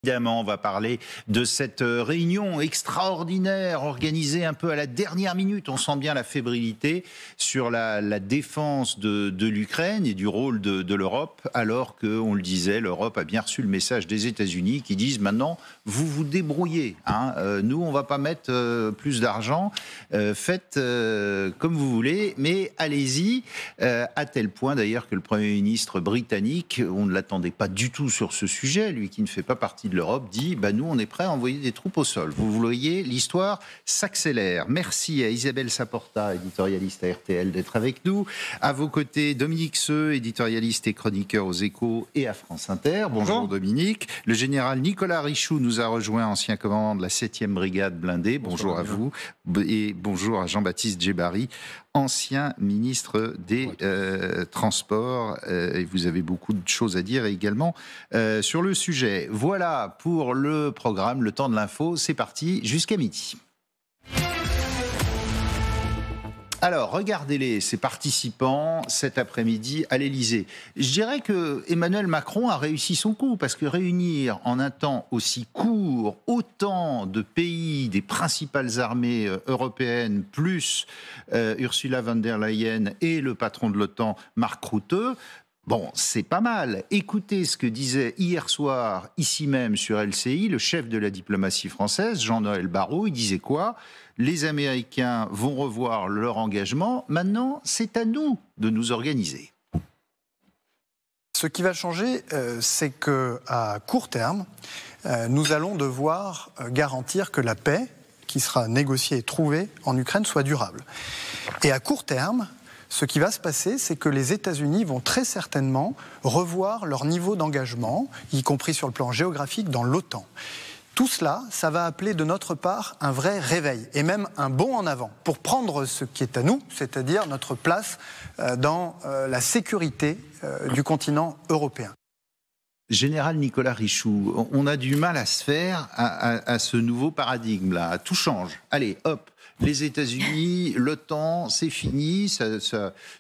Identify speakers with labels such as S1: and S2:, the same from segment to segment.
S1: Évidemment, on va parler de cette réunion extraordinaire organisée un peu à la dernière minute. On sent bien la fébrilité sur la défense de l'Ukraine et du rôle de l'Europe, alors que, on le disait, l'Europe a bien reçu le message des États-Unis qui disent maintenant, vous vous débrouillez. Nous, on va pas mettre plus d'argent. Faites comme vous voulez, mais allez-y. À tel point d'ailleurs que le Premier ministre britannique, on ne l'attendait pas du tout sur ce sujet, lui qui ne fait pas partie de l'Europe, dit nous on est prêt à envoyer des troupes au sol. Vous voyez, l'histoire s'accélère. Merci à Isabelle Saporta, éditorialiste à RTL, d'être avec nous. À vos côtés, Dominique Seux, éditorialiste et chroniqueur aux Échos et à France Inter. Bonjour Dominique. Le général Nicolas Richoux nous a rejoint, ancien commandant de la 7e brigade blindée. Bonjour à vous. Et bonjour à Jean-Baptiste Djebari, ancien ministre des Transports. Et vous avez beaucoup de choses à dire également sur le sujet. Voilà pour le programme, le temps de l'info. C'est parti jusqu'à midi. Alors, regardez-les, ces participants, cet après-midi à l'Élysée. Je dirais que Emmanuel Macron a réussi son coup, parce que réunir en un temps aussi court autant de pays des principales armées européennes, plus Ursula von der Leyen et le patron de l'OTAN, Mark Rutte, bon, c'est pas mal. Écoutez ce que disait hier soir, ici même sur LCI, le chef de la diplomatie française, Jean-Noël Barrot. Il disait quoi ? Les Américains vont revoir leur engagement. Maintenant, c'est à nous de nous organiser.
S2: Ce qui va changer, c'est qu'à court terme, nous allons devoir garantir que la paix qui sera négociée et trouvée en Ukraine soit durable. Et à court terme, ce qui va se passer, c'est que les États-Unis vont très certainement revoir leur niveau d'engagement, y compris sur le plan géographique, dans l'OTAN. Tout cela, ça va appeler de notre part un vrai réveil, et même un bond en avant, pour prendre ce qui est à nous, c'est-à-dire notre place dans la sécurité du continent européen.
S1: Général Nicolas Richoux, on a du mal à se faire à ce nouveau paradigme-là. Tout change. Allez, hop. Les États-Unis, l'OTAN, c'est fini.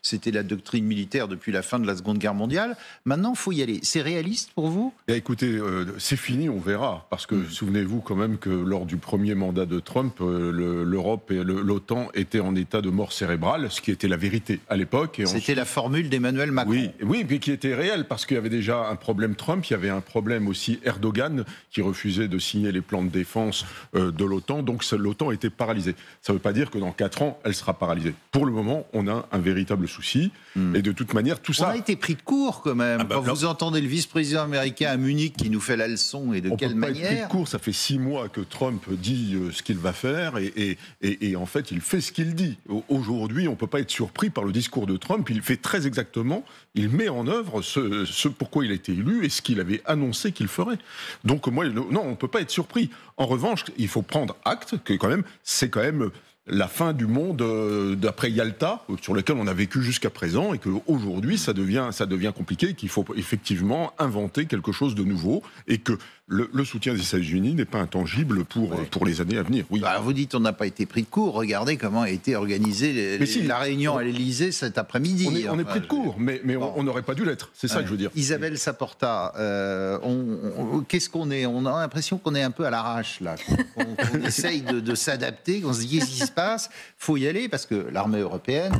S1: C'était la doctrine militaire depuis la fin de la Seconde Guerre mondiale. Maintenant, il faut y aller. C'est réaliste pour vous ?
S3: Écoutez, c'est fini, on verra. Parce que souvenez-vous quand même que lors du premier mandat de Trump, l'Europe et l'OTAN étaient en état de mort cérébrale, ce qui était la vérité à l'époque.
S1: C'était la formule d'Emmanuel Macron.
S3: Oui, mais qui était réelle, parce qu'il y avait déjà un problème Trump, il y avait un problème aussi Erdogan, qui refusait de signer les plans de défense de l'OTAN. Donc l'OTAN était paralysée. Ça ne veut pas dire que dans 4 ans, elle sera paralysée. Pour le moment, on a un véritable souci. Et de toute manière, tout ça...
S1: On a été pris de court, quand même. Quand vous entendez le vice-président américain à Munich qui nous fait la leçon, et de quelle manière... On ne peut pas être pris de
S3: court. Ça fait 6 mois que Trump dit ce qu'il va faire, et en fait, il fait ce qu'il dit. Aujourd'hui, on ne peut pas être surpris par le discours de Trump. Il fait très exactement, il met en œuvre ce pourquoi il a été élu et ce qu'il avait annoncé qu'il ferait. Donc, non, on ne peut pas être surpris. En revanche, il faut prendre acte que c'est quand même la fin du monde d'après Yalta, sur lequel on a vécu jusqu'à présent, et qu'aujourd'hui, ça devient compliqué, qu'il faut effectivement inventer quelque chose de nouveau, et que le soutien des États-Unis n'est pas intangible pour les années à venir. Oui.
S1: Vous dites on n'a pas été pris de court. Regardez comment a été organisée la réunion à l'Élysée cet après-midi.
S3: On est pris de court, mais on n'aurait pas dû l'être. C'est ça que je veux dire.
S1: Isabelle Saporta, qu'est-ce qu'on est ? On a l'impression qu'on est un peu à l'arrache, là. On essaye de s'adapter, qu'on se dit qu'est-ce qui se passe ? Faut y aller, parce que l'armée européenne,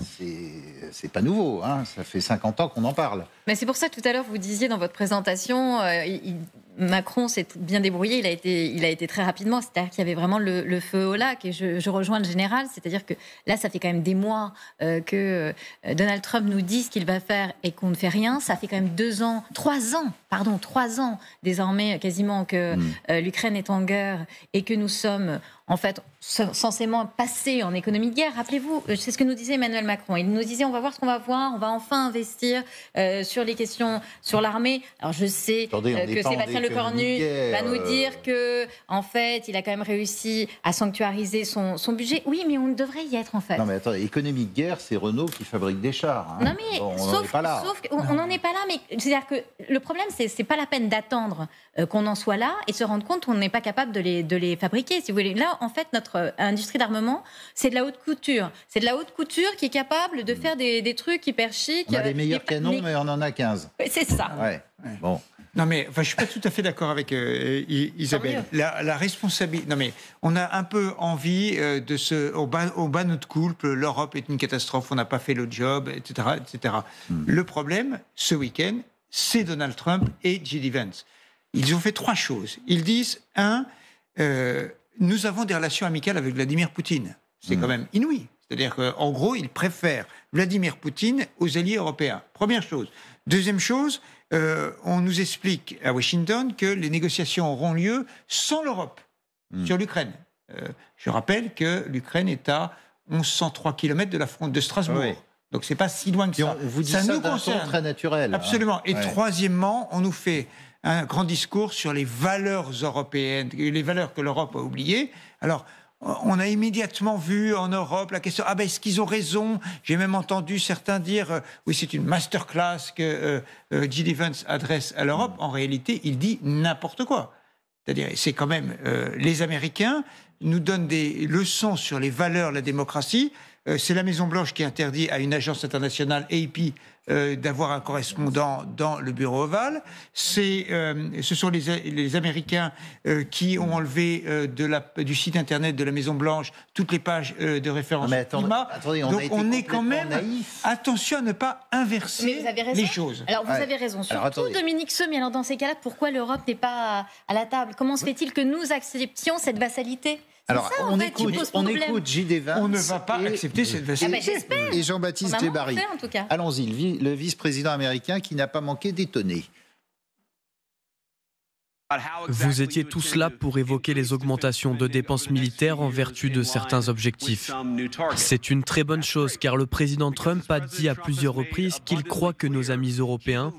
S1: c'est pas nouveau. Ça fait 50 ans qu'on en parle.
S4: Mais c'est pour ça que tout à l'heure, vous disiez dans votre présentation... Macron s'est bien débrouillé, il a été très rapidement, c'est-à-dire qu'il y avait vraiment le feu au lac, et je rejoins le général, c'est-à-dire que là ça fait quand même des mois que Donald Trump nous dit ce qu'il va faire et qu'on ne fait rien. Ça fait quand même 3 ans désormais quasiment que l'Ukraine est en guerre et que nous sommes en fait censément passés en économie de guerre. Rappelez-vous, c'est ce que nous disait Emmanuel Macron. Il nous disait on va voir ce qu'on va voir, on va enfin investir sur les questions, sur l'armée. Alors je sais que Sébastien Lecornu va nous dire que en fait il a quand même réussi à sanctuariser son budget. Oui, mais on devrait y être en fait.
S1: Non mais attendez, économie de guerre, c'est Renault qui fabrique des chars.
S4: Non mais on n'en est pas là. On n'en est pas là, mais c'est-à-dire que le problème c'est pas la peine d'attendre qu'on en soit là et se rendre compte qu'on n'est pas capable de les fabriquer. Si vous voulez, là en fait notre industrie d'armement, c'est de la haute couture. C'est de la haute couture qui est capable de faire des trucs hyper chics.
S1: On a les meilleurs canons, mais on en a 15.
S4: C'est ça.
S1: Ouais. Bon.
S5: Non mais je suis pas tout à fait d'accord avec Isabelle. La responsabilité. Non mais on a un peu envie au bas notre coulpe. L'Europe est une catastrophe. On n'a pas fait le job, etc., etc. Le problème, ce week-end, c'est Donald Trump et J.D. Vance. Ils ont fait 3 choses. Ils disent nous avons des relations amicales avec Vladimir Poutine. C'est quand même inouï. C'est-à-dire qu'en gros, ils préfèrent Vladimir Poutine aux alliés européens. Première chose. Deuxième chose. On nous explique à Washington que les négociations auront lieu sans l'Europe sur l'Ukraine. Je rappelle que l'Ukraine est à 1103 km de la frontière de Strasbourg. Oui. Donc c'est pas si loin que ça.
S1: On vous dit ça
S5: nous
S1: d'un
S5: concerne.
S1: ton très naturel.
S5: Absolument. Et troisièmement, on nous fait un grand discours sur les valeurs européennes, les valeurs que l'Europe a oubliées. Alors, on a immédiatement vu en Europe la question est-ce qu'ils ont raison? J'ai même entendu certains dire oui, c'est une masterclass que J.D. Vance adresse à l'Europe. En réalité, il dit n'importe quoi. C'est-à-dire, c'est quand même les Américains nous donnent des leçons sur les valeurs, la démocratie. C'est la Maison-Blanche qui interdit à une agence internationale, AP, d'avoir un correspondant dans le bureau ovale. Ce sont les Américains qui ont enlevé du site internet de la Maison-Blanche toutes les pages de référence climat.
S1: Attendez,
S5: donc on est quand même naïf. Attention à ne pas inverser les choses.
S4: Alors vous avez raison. Surtout Dominique Seux, mais alors dans ces cas-là, pourquoi l'Europe n'est pas à la table? Comment se fait-il que nous acceptions cette vassalité?
S1: Alors, on écoute J.D. Vance.
S5: On ne va pas accepter cette facilité.
S1: Et Jean-Baptiste Djebbari. Allons-y, le vice-président américain qui n'a pas manqué d'étonner.
S6: Vous étiez tous là pour évoquer les augmentations de dépenses militaires en vertu de certains objectifs. C'est une très bonne chose car le président Trump a dit à plusieurs reprises qu'il croit que nos amis européens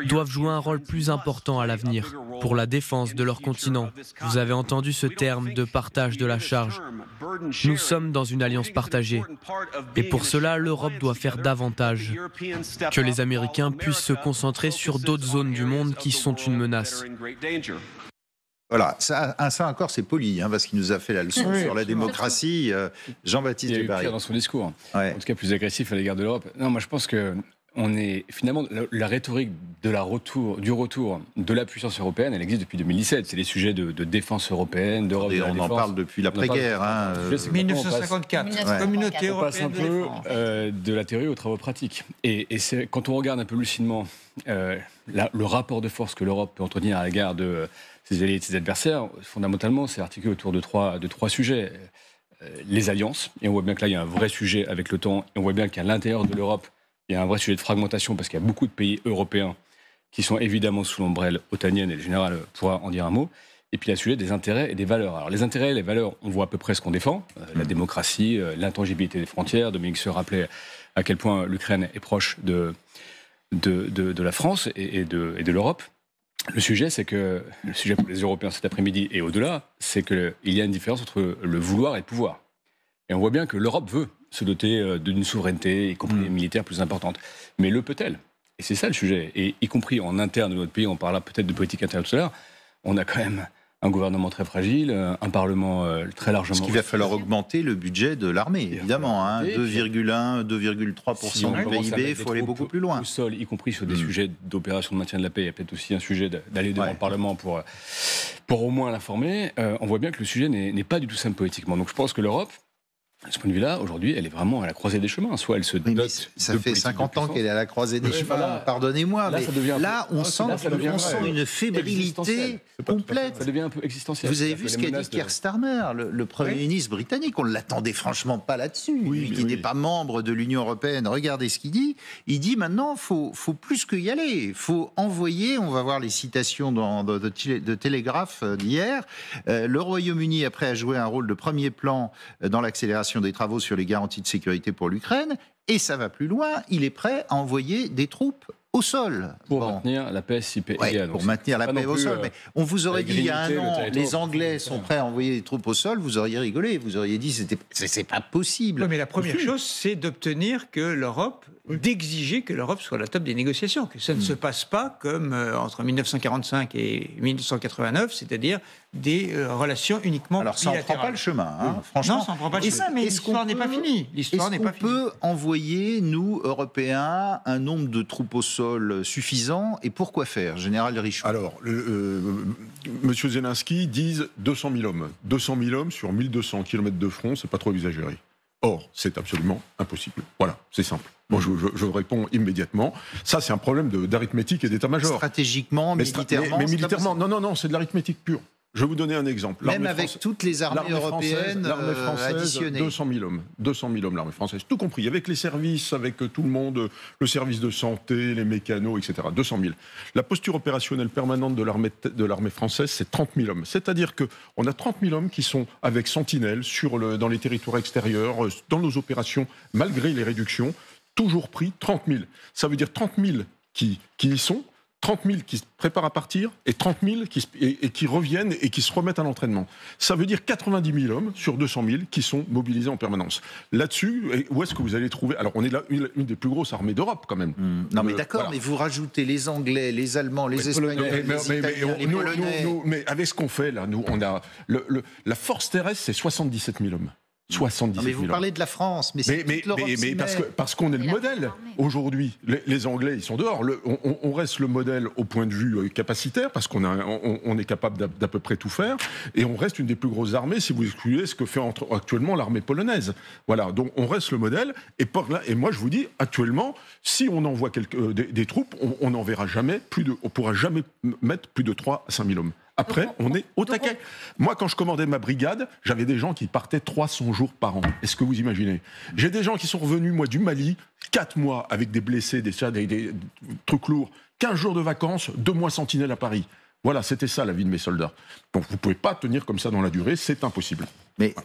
S6: doivent jouer un rôle plus important à l'avenir pour la défense de leur continent. Vous avez entendu ce terme de partage de la charge. Nous sommes dans une alliance partagée et pour cela l'Europe doit faire davantage. Que les Américains puissent se concentrer sur d'autres zones du monde qui sont une menace.
S1: Voilà, ça encore c'est poli, parce qu'il nous a fait la leçon sur la démocratie. Jean-Baptiste Djebbari.
S7: Il y a eu pire dans son discours, en tout cas plus agressif à l'égard de l'Europe. Non, moi je pense que on est finalement la rhétorique du retour de la puissance européenne, elle existe depuis 2017. C'est les sujets de défense européenne, d'Europe. Et
S1: on en parle depuis l'après-guerre.
S5: 1954, communauté européenne
S7: de défense. On passe un peu de la théorie aux travaux pratiques. Et c'est, quand on regarde un peu lucidement le rapport de force que l'Europe peut entretenir à l'égard de ses alliés et de ses adversaires, fondamentalement, c'est articulé autour de trois sujets. Les alliances, et on voit bien que là, il y a un vrai sujet avec l'OTAN, et on voit bien qu'à l'intérieur de l'Europe, il y a un vrai sujet de fragmentation, parce qu'il y a beaucoup de pays européens qui sont évidemment sous l'ombrelle otanienne, et le général pourra en dire un mot. Et puis il y a le sujet des intérêts et des valeurs. Alors les intérêts et les valeurs, on voit à peu près ce qu'on défend, la démocratie, l'intangibilité des frontières. Dominique se rappelait à quel point l'Ukraine est proche de la France et de l'Europe. Le sujet pour les Européens cet après-midi et au-delà, c'est qu'il y a une différence entre le vouloir et le pouvoir. Et on voit bien que l'Europe veut se doter d'une souveraineté, y compris militaire, plus importante. Mais le peut-elle? Et c'est ça le sujet. Et y compris en interne de notre pays, on parlera peut-être de politique intérieure tout à l'heure, on a quand même un gouvernement très fragile, un parlement très largement...
S1: Parce qu'il va falloir augmenter le budget de l'armée, évidemment. 2,1, 2,3% du PIB, il faut aller beaucoup plus loin.
S7: Au sol, y compris sur des sujets d'opération de maintien de la paix, il y a peut-être aussi un sujet d'aller devant le Parlement pour au moins l'informer. On voit bien que le sujet n'est pas du tout simple politiquement. Donc je pense que l'Europe, de ce point de vue-là, aujourd'hui, elle est vraiment à la croisée des chemins. Soit elle se dote
S1: ça fait 50 ans qu'elle est à la croisée des chemins, pardonnez-moi, mais là, on sent une fébrilité complète.
S7: Ça devient un peu existentiel.
S1: Vous avez vu ce qu'a dit Keir Starmer, le Premier ministre britannique. On ne l'attendait franchement pas là-dessus. Lui qui n'est pas membre de l'Union européenne, regardez ce qu'il dit. Il dit maintenant, faut plus que y aller. Il faut envoyer, on va voir les citations de Télégraphe d'hier, le Royaume-Uni est prêt à jouer un rôle de premier plan dans l'accélération des travaux sur les garanties de sécurité pour l'Ukraine, et ça va plus loin, il est prêt à envoyer des troupes au sol.
S7: Pour maintenir la paix si
S1: pour maintenir la paix au sol. Mais on vous aurait dit il y a un an, les Anglais sont prêts à envoyer des troupes au sol, vous auriez rigolé, vous auriez dit c'est pas possible.
S5: Oui, mais la première chose, c'est d'obtenir que l'Europe, d'exiger que l'Europe soit à la table des négociations, que ça ne se passe pas comme entre 1945 et 1989, c'est-à-dire des relations uniquement
S1: Alors ça
S5: bilatérales.
S1: n'en prend pas le chemin, hein, franchement.
S5: Non, ça n'en prend pas le chemin, mais l'histoire n'est pas finie. L'histoire n'est pas finie.
S1: Est-ce qu'on peut envoyer, nous, Européens, un nombre de troupes au sol suffisant, et pourquoi faire, Général Richoud?
S3: Alors, Monsieur Zelensky dit 200 000 hommes. 200 000 hommes sur 1200 km de front, c'est pas trop exagéré. Or, c'est absolument impossible. Voilà, c'est simple. Bon, je réponds immédiatement. Ça, c'est un problème d'arithmétique et d'état-major.
S1: Stratégiquement, militairement.
S3: Mais militairement, non, c'est de l'arithmétique pure. Je vais vous donner un exemple.
S1: Même avec toutes les armées européennes additionnées.
S3: 200 000 hommes. 200 000 hommes, l'armée française. Tout compris, avec les services, avec tout le monde, le service de santé, les mécanos, etc. 200 000. La posture opérationnelle permanente de l'armée française, c'est 30 000 hommes. C'est-à-dire qu'on a 30 000 hommes qui sont avec Sentinelle dans les territoires extérieurs, dans nos opérations, malgré les réductions, toujours pris 30 000. Ça veut dire 30 000 qui y sont, 30 000 qui se préparent à partir et 30 000 qui reviennent et qui se remettent à l'entraînement. Ça veut dire 90 000 hommes sur 200 000 qui sont mobilisés en permanence. Là-dessus, où est-ce que vous allez trouver... Alors, on est là une des plus grosses armées d'Europe, quand même.
S1: Non, mais d'accord, voilà. Mais vous rajoutez les Anglais, les Allemands, les Espagnols, les Italiens, les Polonais...
S3: mais avec ce qu'on fait, là, nous, on a... la force terrestre, c'est 77 000 hommes. 77 000
S1: mais vous parlez de la France, mais c'est toute l'Europe s'y met.
S3: Parce qu'on est le modèle. Aujourd'hui, les Anglais, ils sont dehors. On reste le modèle au point de vue capacitaire, parce qu'on est capable d'à peu près tout faire, et on reste une des plus grosses armées, si vous excluez ce que fait actuellement l'armée polonaise. Voilà, donc on reste le modèle, et moi je vous dis, actuellement, si on envoie des troupes, on n'enverra jamais on pourra jamais mettre plus de 3 à 5 000 hommes. Après, on est au taquet. Moi, quand je commandais ma brigade, j'avais des gens qui partaient 300 jours par an. Est-ce que vous imaginez? J'ai des gens qui sont revenus, moi, du Mali, 4 mois avec des blessés, des trucs lourds, 15 jours de vacances, 2 mois sentinelle à Paris. Voilà, c'était ça la vie de mes soldats. Donc vous ne pouvez pas tenir comme ça dans la durée, c'est impossible.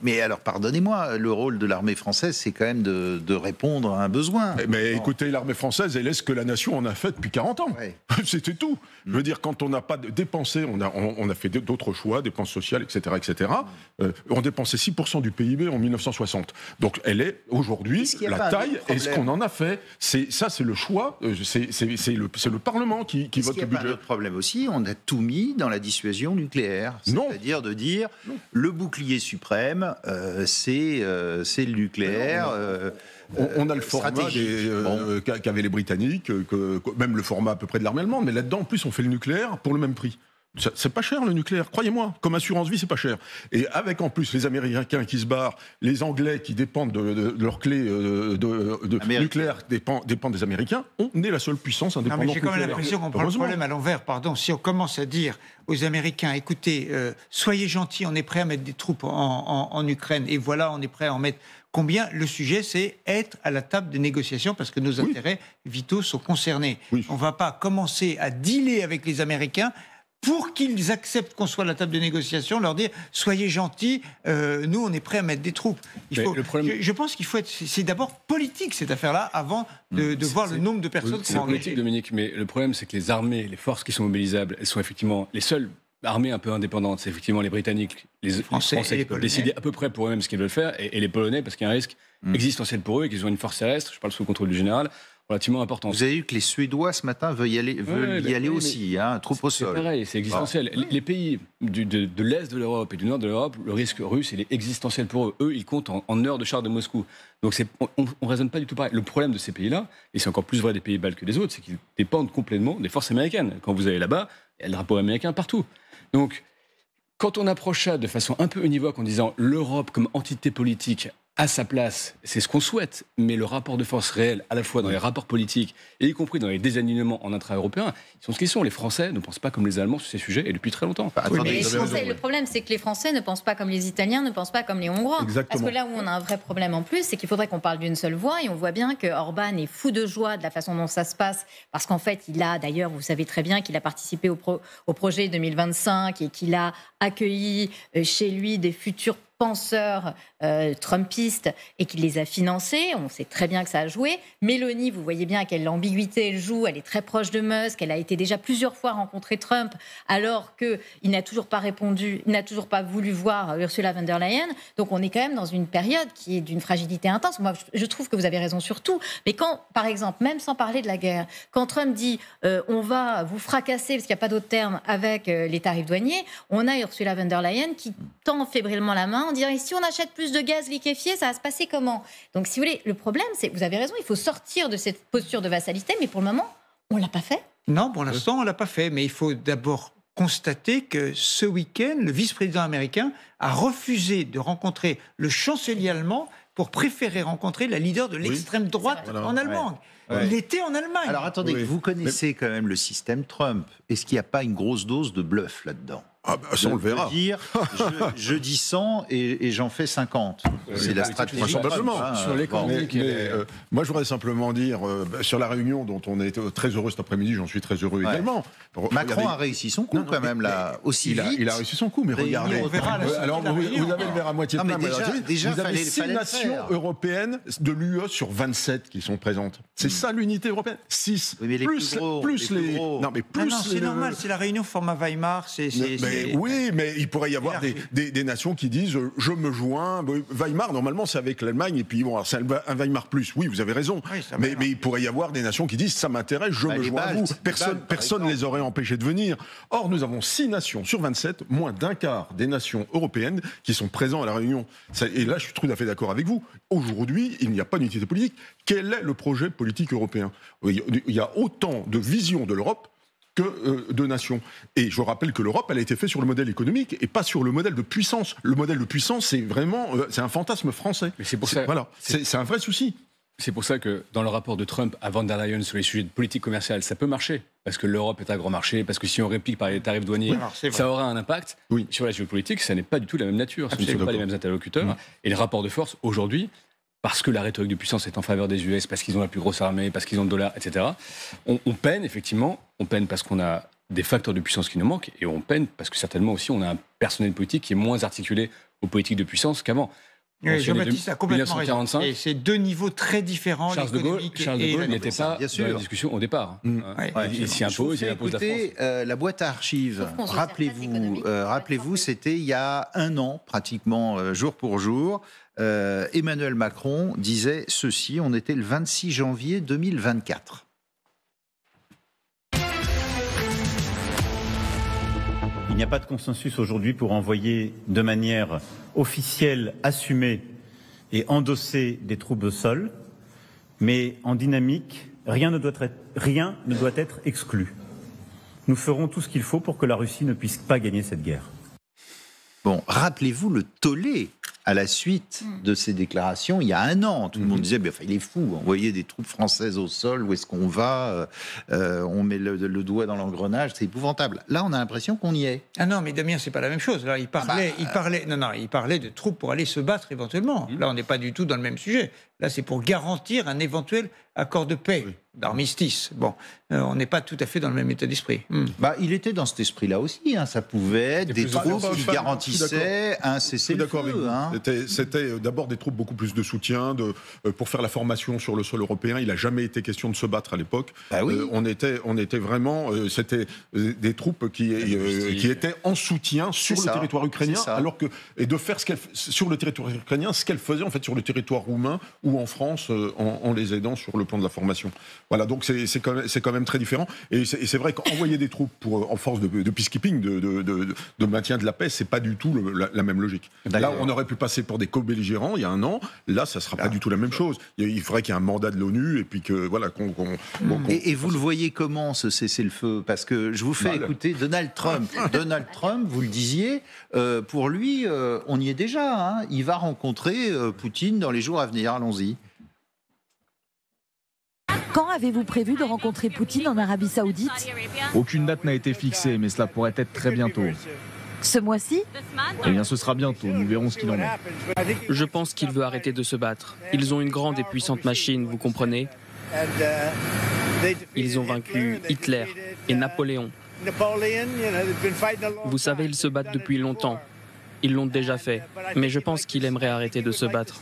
S1: Mais alors, pardonnez-moi, le rôle de l'armée française, c'est quand même de répondre à un besoin.
S3: Mais écoutez, l'armée française, elle est ce que la nation en a fait depuis 40 ans. Ouais. C'était tout. Je veux dire, quand on n'a pas dépensé, on a fait d'autres choix, dépenses sociales, etc. etc. On dépensait 6% du PIB en 1960. Donc elle est aujourd'hui la taille, et ce qu'on en a fait, c'est le choix, c'est le Parlement qui vote le budget. Il y a pas un
S1: autre problème aussi, on a tout mis dans la dissuasion nucléaire. C'est-à-dire de dire, le bouclier suprême, c'est le nucléaire.
S3: On a le format qu'avaient les Britanniques, même le format à peu près de l'armée allemande, mais là-dedans, en plus, on fait le nucléaire pour le même prix. C'est pas cher le nucléaire, croyez-moi. Comme assurance vie, c'est pas cher. Et avec en plus les Américains qui se barrent, les Anglais qui dépendent de leur clé nucléaire dépendent des Américains, on est la seule puissance indépendante nucléaire.
S5: J'ai quand même l'impression qu'on prend le problème à l'envers. Pardon, si on commence à dire aux Américains, écoutez, soyez gentils, on est prêt à mettre des troupes en Ukraine, et voilà, on est prêt à en mettre combien. Le sujet, c'est être à la table des négociations, parce que nos intérêts vitaux sont concernés. Oui. On ne va pas commencer à dealer avec les Américains pour qu'ils acceptent qu'on soit à la table de négociation, leur dire « soyez gentils, nous on est prêts à mettre des troupes ». Je pense qu'il faut être... C'est d'abord politique cette affaire-là, avant de voir le nombre de personnes qui sont engagées.
S7: C'est politique, Dominique, mais le problème c'est que les armées, les forces qui sont mobilisables, elles sont effectivement les seules armées un peu indépendantes. C'est effectivement les Britanniques, les Français qui peuvent décider à peu près pour eux-mêmes ce qu'ils veulent faire, et les Polonais, parce qu'il y a un risque existentiel pour eux et qu'ils ont une force terrestre, je parle sous le contrôle du général, relativement important.
S1: Vous avez vu que les Suédois ce matin veulent y aller aussi, troupes au sol.
S7: C'est pareil, c'est existentiel. Les pays de l'Est de l'Europe et du Nord de l'Europe, le risque russe, il est existentiel pour eux. Eux, ils comptent en heures de chars de Moscou. Donc on ne raisonne pas du tout pareil. Le problème de ces pays-là, et c'est encore plus vrai des pays baltes que des autres, c'est qu'ils dépendent complètement des forces américaines. Quand vous allez là-bas, il y a le drapeau américain partout. Donc, quand on approche ça de façon un peu univoque en disant l'Europe comme entité politique à sa place, c'est ce qu'on souhaite, mais le rapport de force réel, à la fois dans les rapports politiques, et y compris dans les désalignements en intra-européens, ils sont ce qu'ils sont. Les Français ne pensent pas comme les Allemands sur ces sujets, et depuis très longtemps.
S4: Le problème, c'est que les Français ne pensent pas comme les Italiens, ne pensent pas comme les Hongrois.
S3: Exactement.
S4: Parce que là où on a un vrai problème en plus, c'est qu'il faudrait qu'on parle d'une seule voix, et on voit bien que Orban est fou de joie de la façon dont ça se passe, parce qu'en fait, il a, d'ailleurs, vous savez très bien qu'il a participé au projet 2025, et qu'il a accueilli chez lui des futurs penseurs trumpistes et qui les a financés. On sait très bien que ça a joué. Mélanie, vous voyez bien à quelle ambiguïté elle joue. Elle est très proche de Musk. Elle a été déjà plusieurs fois rencontrer Trump alors qu'il n'a toujours pas répondu, il n'a toujours pas voulu voir Ursula von der Leyen. Donc on est quand même dans une période qui est d'une fragilité intense. Moi, je trouve que vous avez raison sur tout. Mais quand, par exemple, même sans parler de la guerre, quand Trump dit on va vous fracasser, parce qu'il n'y a pas d'autre terme, avec les tarifs douaniers, on a Ursula von der Leyen qui tend fébrilement la main en disant si on achète plus de gaz liquéfié, ça va se passer comment? Donc si vous voulez, le problème, c'est, vous avez raison, il faut sortir de cette posture de vassalité, mais pour le moment, on ne l'a pas fait.
S5: Non, pour l'instant, on ne l'a pas fait, mais il faut d'abord constater que ce week-end, le vice-président américain a refusé de rencontrer le chancelier allemand pour préférer rencontrer la leader de l'extrême droite en Allemagne.
S1: Ouais.
S5: Il était en Allemagne.
S1: Alors attendez, vous connaissez quand même le système Trump. Est-ce qu'il n'y a pas une grosse dose de bluff là-dedans?
S3: Ah bah ça on le verra.
S1: Je dis 100 et j'en fais 50. C'est la stratégie.
S3: Simplement.
S7: Sur l'économie.
S3: Moi, je voudrais simplement dire, sur la réunion dont on est très heureux cet après-midi, j'en suis très heureux également.
S1: Macron a réussi son coup quand même, là, aussi vite.
S3: Il a réussi son coup, mais regardez.
S5: On verra
S3: Alors, vous avez le verre à moitié plein.
S1: Déjà,
S3: vous avez 6 nations européennes de l'UE sur 27 qui sont présentes. C'est ça l'unité européenne. 6.
S1: Oui, mais les plus gros.
S3: Non, mais plus.
S5: Non, c'est normal, c'est la réunion format Weimar.
S3: Oui, mais il pourrait y avoir des nations qui disent je me joins. Weimar, normalement, c'est avec l'Allemagne, et puis bon, alors c'est un Weimar plus. Oui, vous avez raison. Oui, mais il pourrait y avoir des nations qui disent ça m'intéresse, je me joins à vous. Personne ne les aurait empêchés de venir. Or, nous avons 6 nations sur 27, moins d'un quart des nations européennes qui sont présentes à la réunion. Et là, je suis tout à fait d'accord avec vous. Aujourd'hui, il n'y a pas d'unité politique. Quel est le projet politique européen? Il y a autant de visions de l'Europe que de nations. Et je rappelle que l'Europe, elle a été faite sur le modèle économique et pas sur le modèle de puissance. Le modèle de puissance, c'est vraiment c'est un fantasme français.
S7: Mais c'est pour ça.
S3: Voilà, c'est un vrai souci.
S7: C'est pour ça que dans le rapport de Trump à von der Leyen sur les sujets de politique commerciale, ça peut marcher. Parce que l'Europe est un grand marché, parce que si on réplique par les tarifs douaniers, ça aura un impact.
S3: Oui.
S7: Sur la géopolitique, ça n'est pas du tout la même nature. Ce ne sont pas les mêmes interlocuteurs. Et le rapport de force, aujourd'hui, parce que la rhétorique de puissance est en faveur des US, parce qu'ils ont la plus grosse armée, parce qu'ils ont le dollar, etc., on peine, effectivement. On peine parce qu'on a des facteurs de puissance qui nous manquent, et on peine parce que certainement aussi on a un personnel politique qui est moins articulé aux politiques de puissance qu'avant.
S5: Jean-Baptiste a complètement
S7: 1945,
S5: raison. Et c'est deux niveaux très différents.
S7: Charles de Gaulle n'était pas dans la discussion au départ. Il s'y impose, il impose la France.
S1: La boîte à archives, rappelez-vous, c'était il y a un an, pratiquement jour pour jour. Emmanuel Macron disait ceci, on était le 26 janvier 2024.
S8: Il n'y a pas de consensus aujourd'hui pour envoyer de manière officielle, assumée et endossée des troupes au sol, mais en dynamique, rien ne doit être exclu. Nous ferons tout ce qu'il faut pour que la Russie ne puisse pas gagner cette guerre.
S1: Bon, rappelez-vous le tollé à la suite de ces déclarations il y a un an. Tout le monde disait, il est fou, envoyer des troupes françaises au sol, où est-ce qu'on va? On met le doigt dans l'engrenage, c'est épouvantable. Là, on a l'impression qu'on y est.
S5: Ah non, mais Damien, c'est pas la même chose. Là, il parlait de troupes pour aller se battre éventuellement. Là, on n'est pas du tout dans le même sujet. Là, c'est pour garantir un éventuel accord de paix, d'armistice. Bon, on n'est pas tout à fait dans le même état d'esprit.
S1: Il était dans cet esprit-là aussi. Ça pouvait être des troupes qui garantissaient un cessez-le-feu.
S3: C'était d'abord des troupes beaucoup plus de soutien pour faire la formation sur le sol européen. Il n'a jamais été question de se battre à l'époque. On était vraiment... c'était des troupes qui étaient en soutien sur le territoire ukrainien, et de faire sur le territoire ukrainien ce qu'elles faisaient en fait sur le territoire roumain ou en France en les aidant sur le plan de la formation. Voilà, donc c'est quand même très différent. Et c'est vrai qu'envoyer des troupes en force de peacekeeping, de maintien de la paix, c'est pas du tout la même logique. Là, on aurait pu passer pour des co-belligérants il y a un an. Là, ça sera pas du tout la même chose. Il faudrait qu'il y ait un mandat de l'ONU et puis que voilà.
S1: Et vous le voyez comment ce cessez-le-feu? Parce que je vous fais écouter Donald Trump. Donald Trump, vous le disiez, pour lui, on y est déjà. Il va rencontrer Poutine dans les jours à venir. Allons-y.
S9: Quand avez-vous prévu de rencontrer Poutine en Arabie Saoudite?
S10: Aucune date n'a été fixée, mais cela pourrait être très bientôt.
S9: Ce mois-ci?
S10: Eh bien, ce sera bientôt. Nous verrons ce qu'il en est.
S6: Je pense qu'il veut arrêter de se battre. Ils ont une grande et puissante machine, vous comprenez? Ils ont vaincu Hitler et Napoléon. Vous savez, ils se battent depuis longtemps. Ils l'ont déjà fait. Mais je pense qu'il aimerait arrêter de se battre.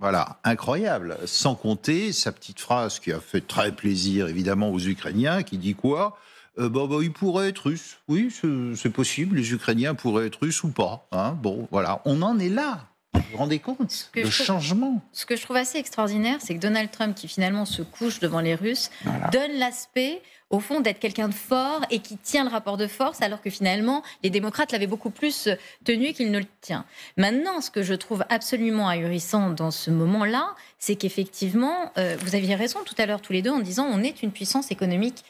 S1: Voilà, incroyable. Sans compter sa petite phrase qui a fait très plaisir évidemment aux Ukrainiens, qui dit quoi ? Il pourrait être russe. Oui, c'est possible, les Ukrainiens pourraient être russes ou pas. Hein, bon, voilà, on en est là. Vous vous rendez compte ? Le changement.
S4: Ce que je trouve assez extraordinaire, c'est que Donald Trump, qui finalement se couche devant les Russes, donne l'aspect, au fond, d'être quelqu'un de fort et qui tient le rapport de force, alors que finalement, les démocrates l'avaient beaucoup plus tenu qu'il ne le tient. Maintenant, ce que je trouve absolument ahurissant dans ce moment-là, c'est qu'effectivement, vous aviez raison tout à l'heure tous les deux en disant on est une puissance économique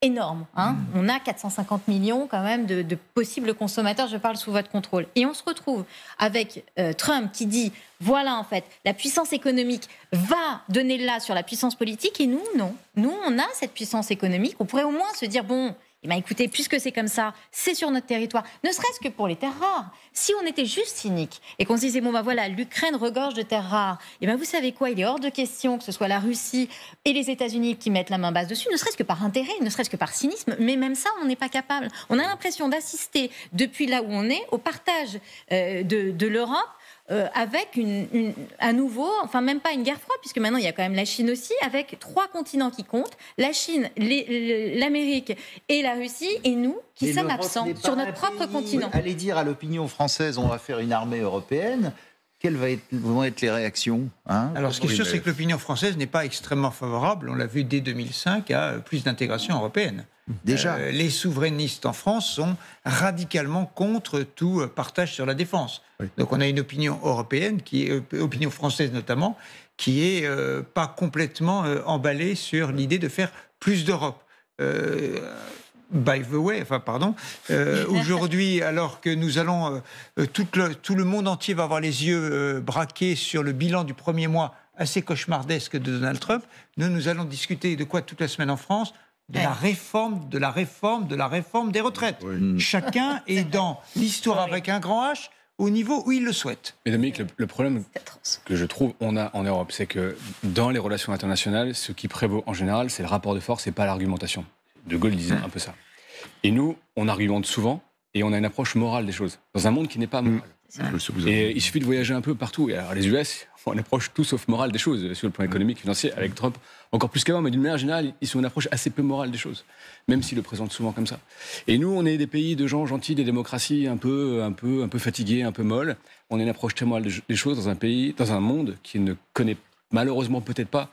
S4: énorme. On a 450 millions quand même de possibles consommateurs, je parle sous votre contrôle. Et on se retrouve avec Trump qui dit, voilà en fait, la puissance économique va donner là sur la puissance politique et nous, non. Nous, on a cette puissance économique, on pourrait au moins se dire, bon, écoutez, puisque c'est comme ça, c'est sur notre territoire, ne serait-ce que pour les terres rares. Si on était juste cynique et qu'on se disait, voilà, l'Ukraine regorge de terres rares, vous savez quoi, il est hors de question que ce soit la Russie et les États-Unis qui mettent la main basse dessus, ne serait-ce que par intérêt, ne serait-ce que par cynisme, mais même ça, on n'est pas capable. On a l'impression d'assister, depuis là où on est, au partage de l'Europe, avec à nouveau, enfin même pas une guerre froide, puisque maintenant il y a quand même la Chine aussi, avec 3 continents qui comptent, la Chine, l'Amérique et la Russie, et nous qui sommes absents sur notre propre continent.
S1: Allez dire à l'opinion française, on va faire une armée européenne. Quelles vont être les réactions
S5: Alors, ce qui est sûr, c'est que l'opinion française n'est pas extrêmement favorable, on l'a vu dès 2005, à plus d'intégration européenne.
S1: Déjà.
S5: Les souverainistes en France sont radicalement contre tout partage sur la défense. Oui. Donc on a une opinion européenne, opinion française notamment, qui est pas complètement emballée sur l'idée de faire plus d'Europe. By the way, aujourd'hui, alors que nous allons, tout le monde entier va avoir les yeux braqués sur le bilan du premier mois assez cauchemardesque de Donald Trump, nous allons discuter de quoi toute la semaine en France ? De la réforme des retraites. Oui. Chacun est dans l'histoire avec un grand H au niveau où il le souhaite.
S7: Mais Dominique, le problème que je trouve on a en Europe, c'est que dans les relations internationales, ce qui prévaut en général, c'est le rapport de force et pas l'argumentation. De Gaulle disait un peu ça. Et nous, on argumente souvent et on a une approche morale des choses, dans un monde qui n'est pas moral. Et il suffit de voyager un peu partout. Et alors les US, on approche tout sauf morale des choses, sur le plan économique, financier, avec Trump, encore plus qu'avant, mais d'une manière générale, ils sont une approche assez peu morale des choses, même s'ils le présentent souvent comme ça. Et nous, on est des pays de gens gentils, des démocraties un peu fatiguées, un peu molles. On a une approche très morale des choses dans un monde qui ne connaît malheureusement peut-être pas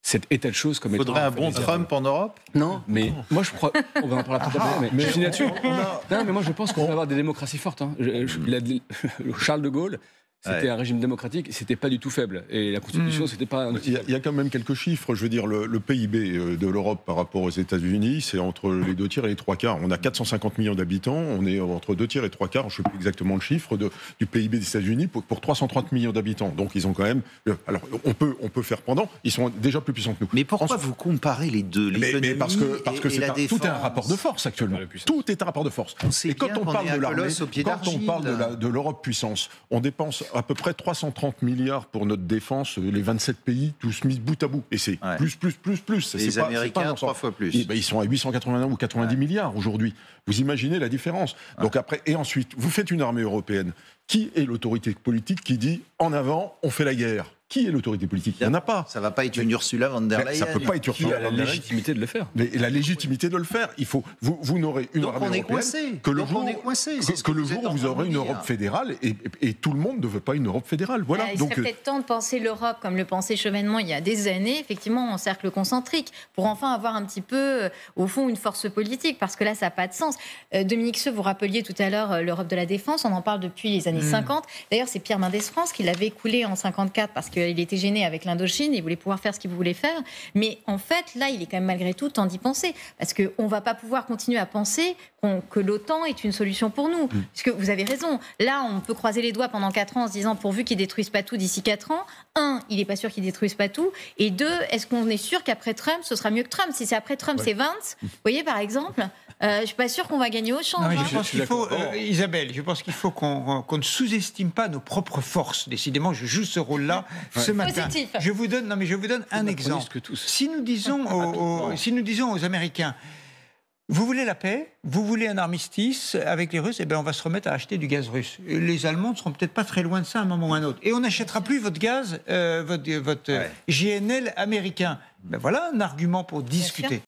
S7: cet état de choses comme
S1: faudrait un bon Trump en Europe ?
S7: Non, mais moi je crois, on va en parler après, mais je finis là-dessus. Non, mais moi je pense qu'on va avoir des démocraties fortes. Charles de Gaulle, c'était un régime démocratique, c'était pas du tout faible. Et la Constitution, c'était pas un outil.
S3: Il y a quand même quelques chiffres. Je veux dire, le PIB de l'Europe par rapport aux États-Unis, c'est entre les 2 tiers et les 3 quarts. On a 450 millions d'habitants, on est entre 2 tiers et 3 quarts, je ne sais plus exactement le chiffre, du PIB des États-Unis pour 330 millions d'habitants. Donc ils ont quand même. Alors on peut faire pendant, ils sont déjà plus puissants que nous.
S1: Mais pourquoi vous comparez les deux, l'économie
S3: parce que tout est un rapport de force actuellement. Tout est un rapport de force. Et quand on parle de l'armée, quand on parle de l'Europe puissance, on dépense à peu près 330 milliards pour notre défense, les 27 pays, tous mis bout à bout. Et c'est plus.
S1: Les Américains, 3 fois plus.
S3: Ils sont à 880 ou 90 milliards aujourd'hui. Vous imaginez la différence. Donc après, et ensuite, vous faites une armée européenne. Qui est l'autorité politique qui dit « en avant, on fait la guerre » Qui est l'autorité politique ? Il n'y en a pas.
S1: Ça ne va pas être une Ursula von der Leyen.
S3: Ça ne peut pas être Ursula von der Leyen.
S7: Qui a la légitimité de le faire.
S3: Mais la légitimité de le faire. Il faut, vous n'aurez une armée européenne que le jour où vous aurez une Europe fédérale et tout le monde ne veut pas une Europe fédérale. Voilà.
S4: Il serait peut-être temps de penser l'Europe comme le pensait Chevènement il y a des années, effectivement en cercle concentrique, pour enfin avoir un petit peu, au fond, une force politique, parce que là, ça n'a pas de sens. Dominique Seux, vous rappeliez tout à l'heure l'Europe de la défense, on en parle depuis les années 50. D'ailleurs, c'est Pierre Mendès France qui l'avait coulé en 54 parce qu'il était gêné avec l'Indochine, il voulait pouvoir faire ce qu'il voulait faire. Mais en fait, là, il est quand même malgré tout temps d'y penser. Parce qu'on ne va pas pouvoir continuer à penser que l'OTAN est une solution pour nous. Parce que vous avez raison. Là, on peut croiser les doigts pendant 4 ans en se disant pourvu qu'ils ne détruisent pas tout d'ici 4 ans. 1, il n'est pas sûr qu'ils ne détruisent pas tout. Et 2, est-ce qu'on est sûr qu'après Trump, ce sera mieux que Trump ? Si c'est après Trump, c'est Vance. Vous voyez, par exemple, je ne suis pas sûr qu'on va gagner au change.
S5: Je pense qu'il faut, Isabelle, je pense qu'il faut qu'on ne sous-estime pas nos propres forces. Décidément, je joue ce rôle-là ce matin.
S4: Positif.
S5: Je vous donne un exemple. Si nous disons aux Américains, Vous voulez la paix, vous voulez un armistice avec les Russes, eh bien on va se remettre à acheter du gaz russe. Les Allemands ne seront peut-être pas très loin de ça à un moment ou à un autre. Et on n'achètera plus votre gaz, votre GNL américain. Ben voilà un argument pour discuter.